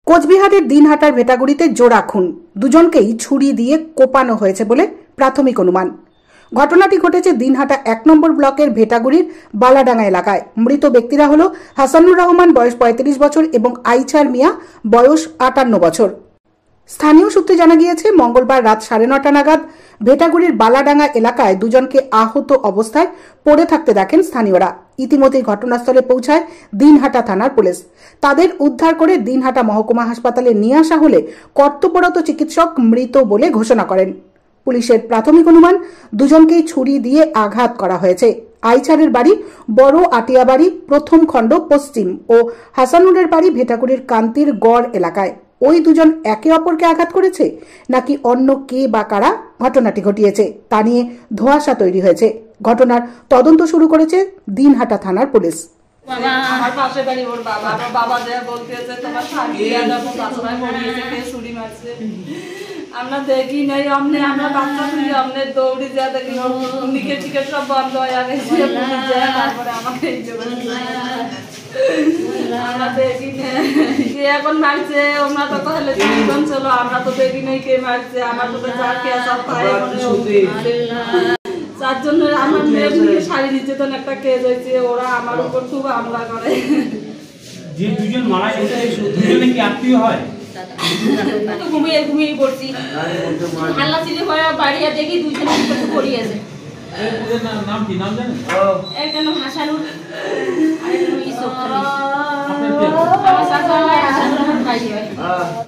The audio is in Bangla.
কোচবিহারের দিনহাটার ভেটাগুড়িতে জোড়া খুন, দুজনকেই ছুরি দিয়ে কোপানো হয়েছে বলে প্রাথমিক অনুমান। ঘটনাটি ঘটেছে দিনহাটা ১ নম্বর ব্লকের ভেটাগুড়ির বালাডাঙ্গা এলাকায়। মৃত ব্যক্তিরা হল হাসানুর রহমান, বয়স ৩৫ বছর এবং আইচার মিয়া, বয়স ৫৮ বছর। স্থানীয় সূত্রে জানা গিয়েছে, মঙ্গলবার রাত ৯:৩০ নাগাদ ভেটাগুড়ির বালাডাঙ্গা এলাকায় দুজনকে আহত অবস্থায় পড়ে থাকতে দেখেন স্থানীয়রা। ইতিমধ্যেই ঘটনাস্থলে পৌঁছায় দিনহাটা থানার পুলিশ। তাদের উদ্ধার করে দিনহাটা মহকুমা হাসপাতালে নিয়ে আসা হলে কর্তব্যরত চিকিৎসক মৃত বলে ঘোষণা করেন। পুলিশের প্রাথমিক অনুমান, দুজনকেই ছুরি দিয়ে আঘাত করা হয়েছে। আইচারের বাড়ি বড় আটিয়াবাড়ি প্রথম খণ্ড পশ্চিম ও হাসানুরের বাড়ি ভেটাগুড়ির কান্তির গড় এলাকায়। ওই দুজন একে অপরকে আঘাত করেছে নাকি অন্য কে বা কারা ঘটনাটি ঘটিয়েছে তা নিয়ে ধোঁয়াশা তৈরি হয়েছে। ঘটনার তদন্ত শুরু করেছে দিনহাটা থানার পুলিশ। আমার পাশে বাড়ি ওর বাবা, আমার বাবা যা বলতেছে তোমার স্বামী এরকম বাচ্চায় মরিয়েছে, কে ছুরি মারছে। আমরা দেখি নাই, অমনে আমরা বাচ্চা তুলি অমনে দৌড়ি যা দেখি টিকেট টিকেট সব বন্ধ হয়ে গেছে, পুলিশ যায় তারপরে আমাকে এই আমরা দেখি কে এখন মারছে। ওরা তো তাহলে তিনজন ছিল, আমরা তো দেখি নাই কে মারছে। আমার তো যা কে সব পায়ে তার জন্য আমার মেয়ের দিকে শারীরিক নির্যাতন একটা কেস হয়েছে। ওরা আমার উপর খুব হামলা করে। যে দুজন মারা গেছে দুজনে কি আত্মীয় হয়? ঘুমিয়ে ঘুমিয়ে পড়ছি, হাল্লা চিলি হয়ে বাড়ি দেখি দুজনে পড়ে আছে। নাম কি, নাম জানেন? একটা নাম হাসানুর, আরেকটা নাম ইসুফ। আমার চাচা হাসানুর ভাই হয়।